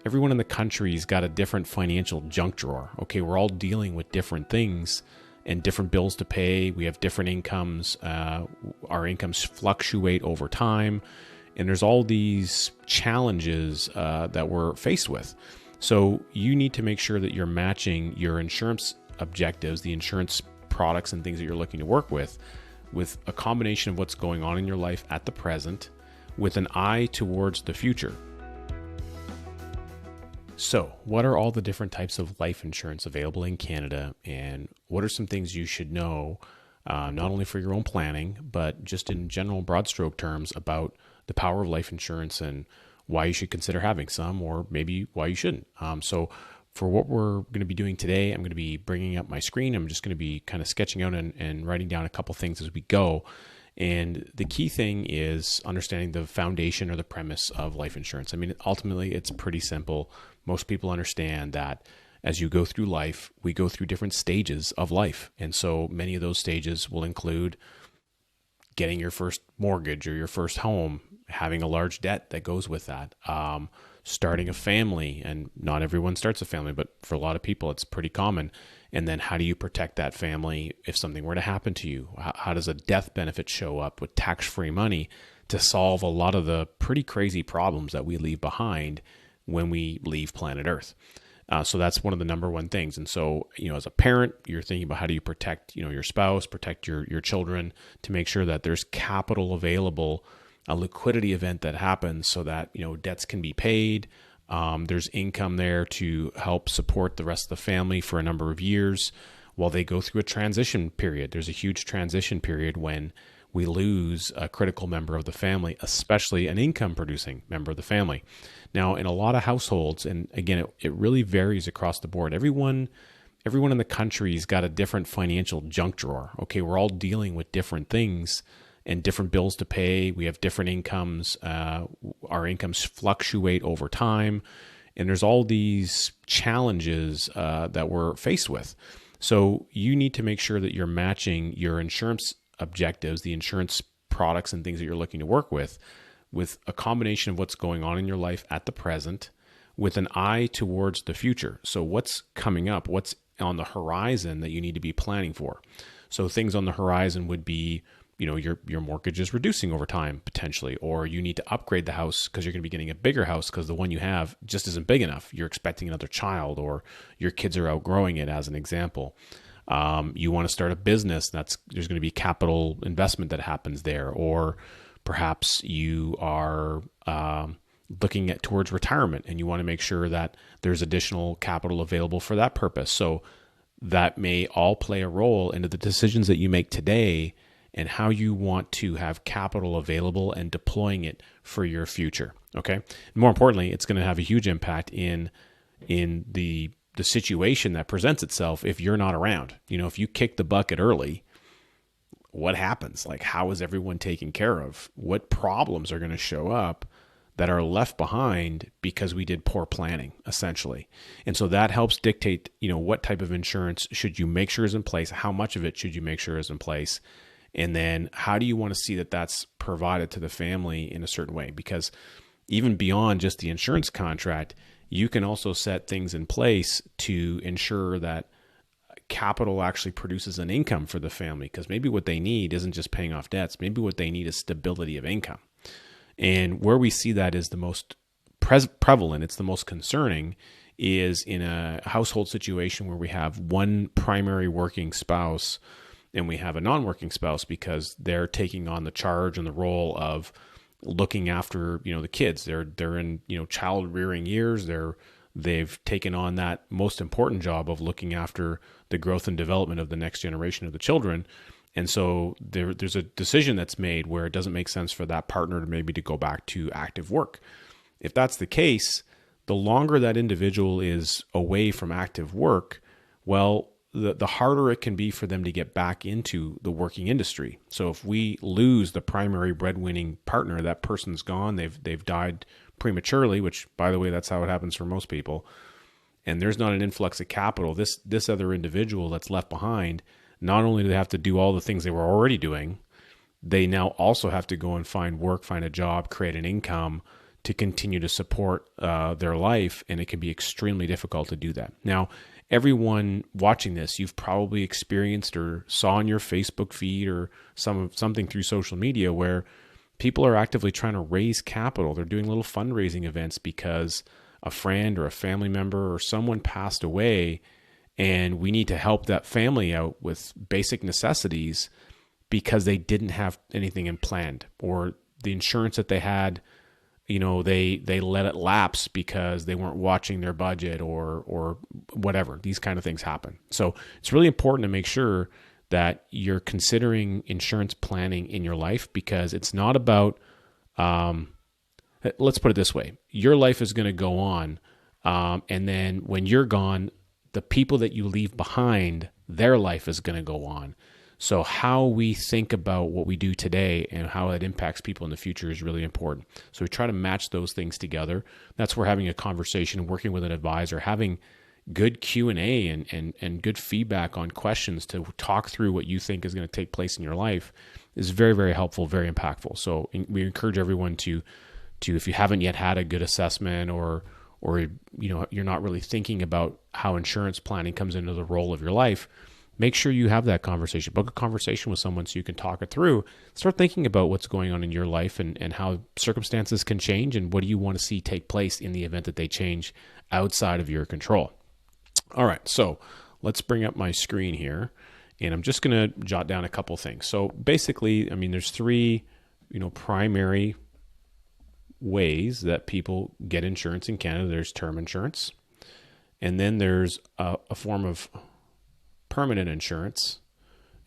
everyone in the country's got a different financial junk drawer. Okay, we're all dealing with different things and different bills to pay. We have different incomes. Our incomes fluctuate over time. And there's all these challenges that we're faced with. So you need to make sure that you're matching your insurance objectives, the insurance products and things that you're looking to work with a combination of what's going on in your life at the present with an eye towards the future. So, what are all the different types of life insurance available in Canada, and what are some things you should know, not only for your own planning, but just in general broad stroke terms about the power of life insurance and why you should consider having some, or maybe why you shouldn't. So for what we're going to be doing today, I'm going to be bringing up my screen. I'm just going to be kind of sketching out and writing down a couple things as we go. And the key thing is understanding the foundation or the premise of life insurance. I mean, ultimately, it's pretty simple. Most people understand that as you go through life, we go through different stages of life. And so many of those stages will include getting your first mortgage or your first home, having a large debt that goes with that, starting a family, and not everyone starts a family, but for a lot of people, it's pretty common. And then how do you protect that family if something were to happen to you? How does a death benefit show up with tax-free money to solve a lot of the pretty crazy problems that we leave behind when we leave planet Earth? So that's one of the number one things. And so, as a parent, you're thinking about how do you protect, your spouse, protect your children, to make sure that there's capital available, a liquidity event that happens so that, debts can be paid. There's income there to help support the rest of the family for a number of years while they go through a transition period. There's a huge transition period when we lose a critical member of the family, especially an income-producing member of the family. Now, in a lot of households, and again, it really varies across the board. Everyone in the country's got a different financial junk drawer. Okay, we're all dealing with different things and different bills to pay. We have different incomes. Our incomes fluctuate over time, and there's all these challenges that we're faced with. So you need to make sure that you're matching your insurance objectives, the insurance products and things that you're looking to work with a combination of what's going on in your life at the present with an eye towards the future. So what's coming up, what's on the horizon that you need to be planning for? So things on the horizon would be, your mortgage is reducing over time potentially, or you need to upgrade the house because you're going to be getting a bigger house because the one you have just isn't big enough. You're expecting another child, or your kids are outgrowing it, as an example. You want to start a business, there's going to be capital investment that happens there, or perhaps you are looking towards retirement and you want to make sure that there's additional capital available for that purpose. So that may all play a role into the decisions that you make today and how you want to have capital available and deploying it for your future. Okay. And more importantly, it's going to have a huge impact in the situation that presents itself if you're not around. If you kick the bucket early, what happens? Like, how is everyone taken care of? What problems are going to show up that are left behind because we did poor planning, essentially? And so that helps dictate, what type of insurance should you make sure is in place? How much of it should you make sure is in place? And then how do you want to see that that's provided to the family in a certain way? Because even beyond just the insurance contract, you can also set things in place to ensure that capital actually produces an income for the family, because maybe what they need isn't just paying off debts. Maybe what they need is stability of income. And where we see that is the most prevalent, it's the most concerning, is in a household situation where we have one primary working spouse and we have a non-working spouse because they're taking on the charge and the role of looking after, the kids. They're in, child rearing years. They've taken on that most important job of looking after the growth and development of the next generation of the children. And so there's a decision that's made where it doesn't make sense for that partner to go back to active work. If that's the case, the longer that individual is away from active work, well, the harder it can be for them to get back into the working industry. So if we lose the primary breadwinning partner, that person's gone, they've died prematurely, which, by the way, that's how it happens for most people, and there's not an influx of capital, this other individual that's left behind, not only do they have to do all the things they were already doing, they now also have to go and find work, find a job, create an income to continue to support their life, and it can be extremely difficult to do that. Now, everyone watching this, you've probably experienced or saw on your Facebook feed or something through social media where people are actively trying to raise capital. They're doing little fundraising events because a friend or a family member or someone passed away, and we need to help that family out with basic necessities because they didn't have anything in planned, or the insurance that they had, they let it lapse because they weren't watching their budget or whatever. These kind of things happen. So it's really important to make sure that you're considering insurance planning in your life, because it's not about, let's put it this way. Your life is going to go on. And then when you're gone, the people that you leave behind, their life is going to go on. So how we think about what we do today and how it impacts people in the future is really important. So we try to match those things together. That's where having a conversation, working with an advisor, having good Q&A and good feedback on questions to talk through what you think is going to take place in your life is very, very helpful, very impactful. So we encourage everyone to if you haven't yet had a good assessment or you're not really thinking about how insurance planning comes into the role of your life, make sure you have that conversation. Book a conversation with someone so you can talk it through. Start thinking about what's going on in your life and how circumstances can change, and what do you want to see take place in the event that they change outside of your control. All right, so let's bring up my screen here, and I'm just going to jot down a couple things. So basically, there's three, primary ways that people get insurance in Canada. There's term insurance, and then there's a form of permanent insurance.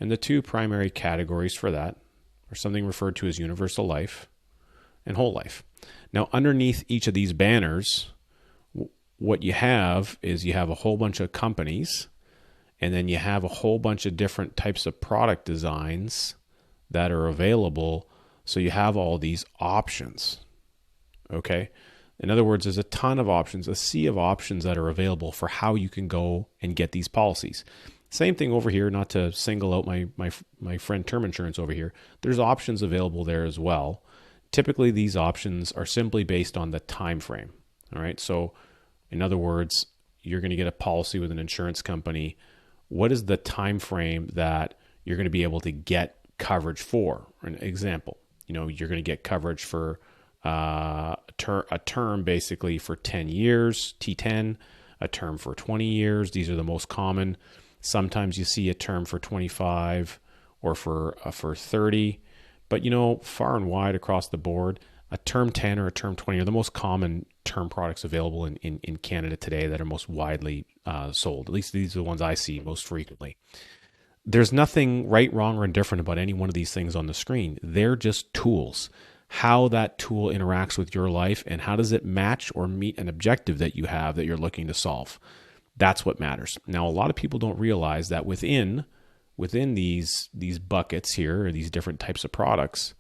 And the two primary categories for that are something referred to as universal life and whole life. Now, underneath each of these banners, what you have is you have a whole bunch of companies, and then you have a whole bunch of different types of product designs that are available. So you have all these options. Okay. In other words, there's a ton of options, a sea of options that are available for how you can go and get these policies. Same thing over here, not to single out my friend term insurance over here. There's options available there as well. Typically, these options are simply based on the time frame. All right. So in other words, you're going to get a policy with an insurance company. What is the time frame that you're going to be able to get coverage for? An example, you're going to get coverage for a term basically for 10 years, T10, a term for 20 years. These are the most common. Sometimes you see a term for 25 or for 30, but far and wide across the board, a term 10 or a term 20 are the most common term products available in Canada today that are most widely sold. At least these are the ones I see most frequently. There's nothing right, wrong, or indifferent about any one of these things on the screen. They're just tools. How that tool interacts with your life and how does it match or meet an objective that you have that you're looking to solve. That's what matters. Now, a lot of people don't realize that within these buckets here, or these different types of products,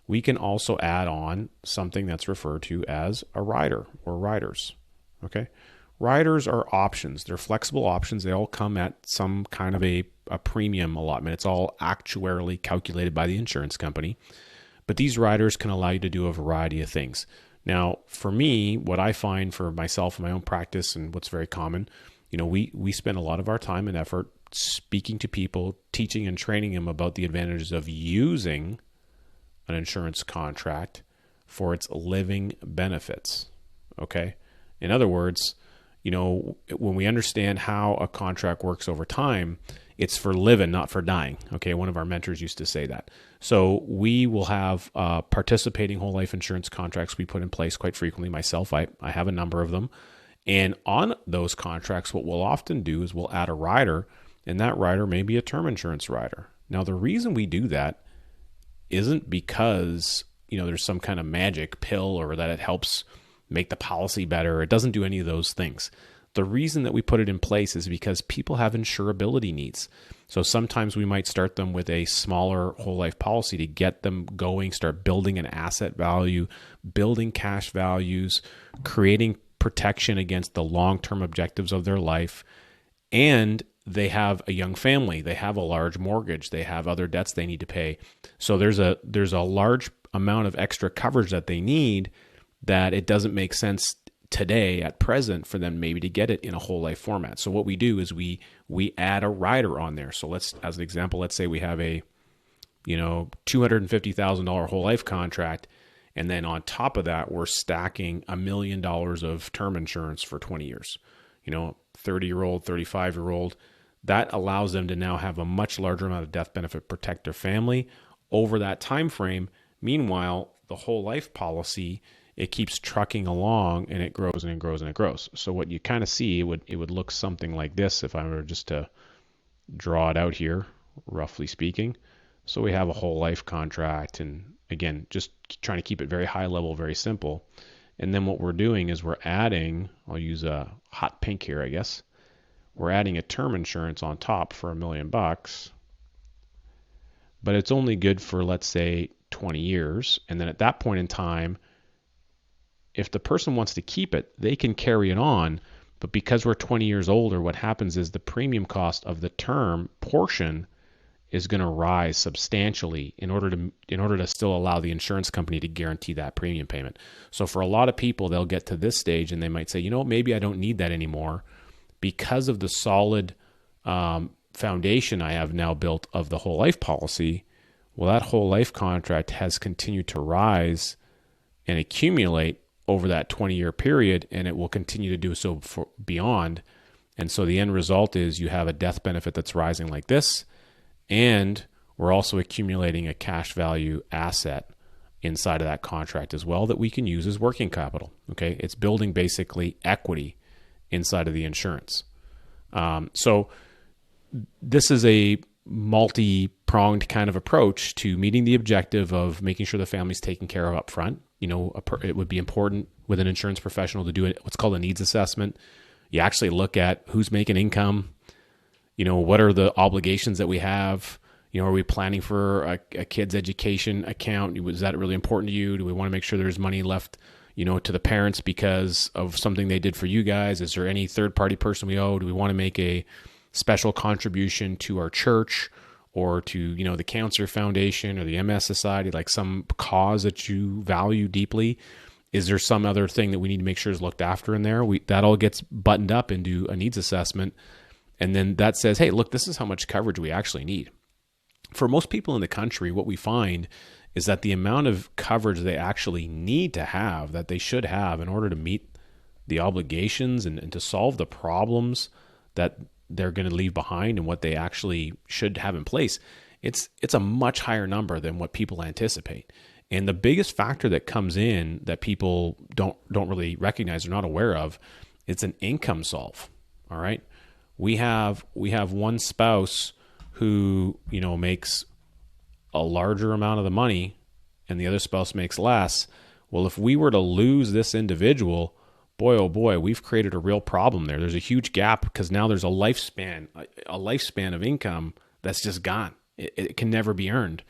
we can also add on something that's referred to as a rider or riders. Okay. Riders are options. They're flexible options. They all come at some kind of a premium allotment. It's all actuarially calculated by the insurance company. But these riders can allow you to do a variety of things. Now, for me, what I find for myself in my own practice and what's very common, we spend a lot of our time and effort speaking to people, teaching and training them about the advantages of using an insurance contract for its living benefits. Okay. In other words, when we understand how a contract works over time, it's for living, not for dying. Okay. One of our mentors used to say that. So we will have participating whole life insurance contracts we put in place quite frequently. Myself, I have a number of them. And on those contracts, what we'll often do is we'll add a rider, and that rider may be a term insurance rider. Now, the reason we do that isn't because, there's some kind of magic pill or that it helps make the policy better. It doesn't do any of those things. The reason that we put it in place is because people have insurability needs. So sometimes we might start them with a smaller whole life policy to get them going, start building an asset value, building cash values, creating protection against the long-term objectives of their life. And they have a young family, they have a large mortgage, they have other debts they need to pay. So there's a large amount of extra coverage that they need that it doesn't make sense today at present for them maybe to get it in a whole life format. So what we do is we add a rider on there. So let's, as an example, let's say we have a $250,000 whole life contract, and then on top of that we're stacking $1 million of term insurance for 20 years. 30-year-old, 35-year-old, that allows them to now have a much larger amount of death benefit, protect their family over that time frame. Meanwhile, the whole life policy, it keeps trucking along, and it grows and it grows and it grows. So what you kind of see, it would look something like this if I were just to draw it out here, roughly speaking. So we have a whole life contract, and again, just trying to keep it very high level, very simple. And then what we're doing is we're adding, I'll use a hot pink here, I guess. We're adding a term insurance on top for $1 million, but it's only good for, let's say, 20 years. And then at that point in time, if the person wants to keep it, they can carry it on. But because we're 20 years older, what happens is the premium cost of the term portion is going to rise substantially in order to still allow the insurance company to guarantee that premium payment. So for a lot of people, they'll get to this stage and they might say, maybe I don't need that anymore because of the solid foundation I have now built of the whole life policy. Well, that whole life contract has continued to rise and accumulate over that 20-year period, and it will continue to do so for beyond. And so the end result is you have a death benefit that's rising like this, and we're also accumulating a cash value asset inside of that contract as well that we can use as working capital. Okay, it's building basically equity inside of the insurance. So this is a multi-pronged kind of approach to meeting the objective of making sure the family's taken care of up front. It would be important with an insurance professional to do what's called a needs assessment. You actually look at who's making income. What are the obligations that we have? Are we planning for a kid's education account? Is that really important to you? Do we want to make sure there's money left, to the parents because of something they did for you guys? Is there any third-party person we owe? Do we want to make a special contribution to our church or to, the Cancer Foundation or the MS Society, like some cause that you value deeply? Is there some other thing that we need to make sure is looked after in there? That all gets buttoned up into a needs assessment. And then that says, hey, look, this is how much coverage we actually need. For most people in the country, what we find is that the amount of coverage they actually need to have, that they should have in order to meet the obligations and to solve the problems that they're going to leave behind and what they actually should have in place, it's a much higher number than what people anticipate. And the biggest factor that comes in that people don't really recognize or not aware of, it's an income solve. All right. We have one spouse who, makes a larger amount of the money and the other spouse makes less. Well, if we were to lose this individual, boy, oh boy, we've created a real problem there. There's a huge gap because now there's a lifespan of income that's just gone. It can never be earned.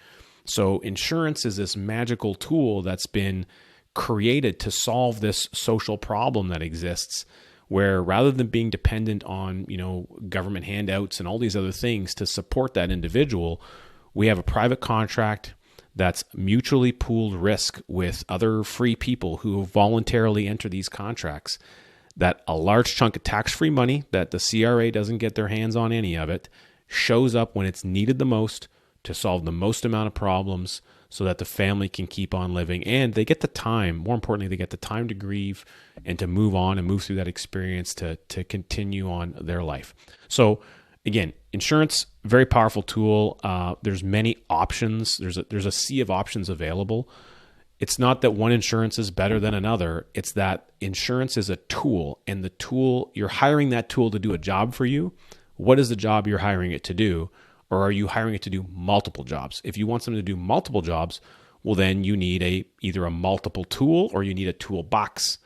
So insurance is this magical tool that's been created to solve this social problem that exists, where rather than being dependent on, government handouts and all these other things to support that individual, we have a private contract that's mutually pooled risk with other free people who voluntarily enter these contracts, that a large chunk of tax-free money that the CRA doesn't get their hands on any of it shows up when it's needed the most to solve the most amount of problems so that the family can keep on living. And they get the time, more importantly, they get the time to grieve and to move on and move through that experience to continue on their life. So again, insurance, very powerful tool. There's many options. There's a sea of options available. It's not that one insurance is better than another. It's that insurance is a tool, and the tool, you're hiring that tool to do a job for you. What is the job you're hiring it to do? Or are you hiring it to do multiple jobs? If you want someone to do multiple jobs, well, then you need either a multiple tool or you need a toolbox.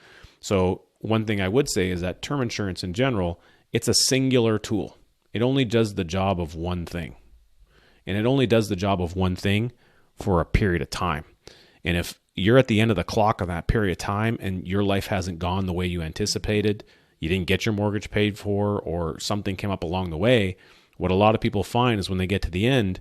So one thing I would say is that term insurance in general, it's a singular tool. It only does the job of one thing. And it only does the job of one thing for a period of time. And if you're at the end of the clock on that period of time and your life hasn't gone the way you anticipated, you didn't get your mortgage paid for, or something came up along the way, what a lot of people find is when they get to the end,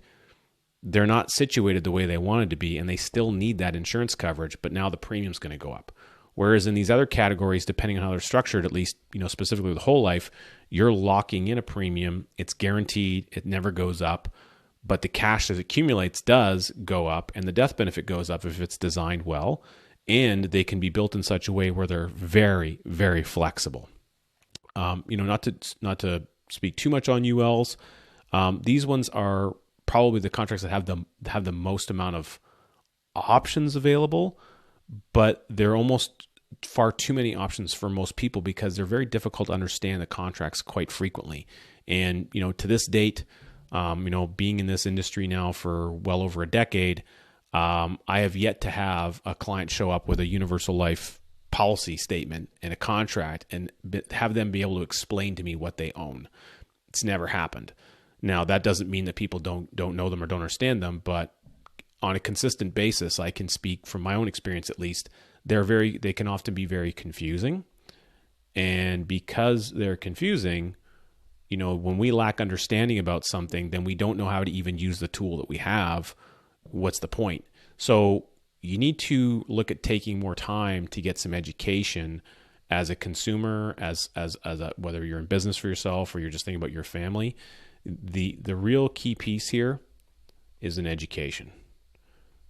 they're not situated the way they wanted to be, and they still need that insurance coverage, but now the premium's going to go up. Whereas in these other categories, depending on how they're structured, at least, specifically with whole life, you're locking in a premium. It's guaranteed. It never goes up, but the cash that accumulates does go up, and the death benefit goes up if it's designed well, and they can be built in such a way where they're very, very flexible. Not to speak too much on ULs. These ones are probably the contracts that have the most amount of options available, but they're almost far too many options for most people because they're very difficult to understand the contracts quite frequently. And, to this date, being in this industry now for well over a decade, I have yet to have a client show up with a universal life policy statement and a contract and have them be able to explain to me what they own. It's never happened. Now, that doesn't mean that people don't know them or don't understand them, but on a consistent basis, I can speak from my own experience at least, they can often be very confusing. And because they're confusing, when we lack understanding about something, then we don't know how to even use the tool that we have. What's the point? So you need to look at taking more time to get some education as a consumer, whether you're in business for yourself or you're just thinking about your family. The real key piece here is an education.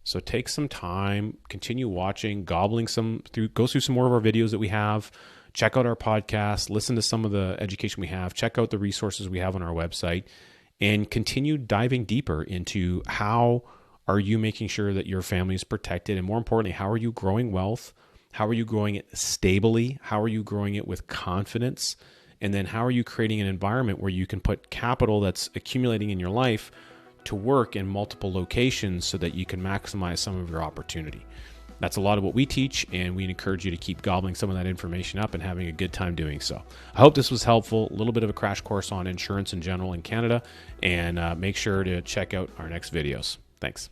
So take some time, continue watching, go through some more of our videos that we have, check out our podcast, listen to some of the education we have, check out the resources we have on our website, and continue diving deeper into how are you making sure that your family is protected, and more importantly, how are you growing wealth? How are you growing it stably? How are you growing it with confidence? And then how are you creating an environment where you can put capital that's accumulating in your life to work in multiple locations so that you can maximize some of your opportunity? That's a lot of what we teach, and we encourage you to keep gobbling some of that information up and having a good time doing so. I hope this was helpful, a little bit of a crash course on insurance in general in Canada, and make sure to check out our next videos. Thanks.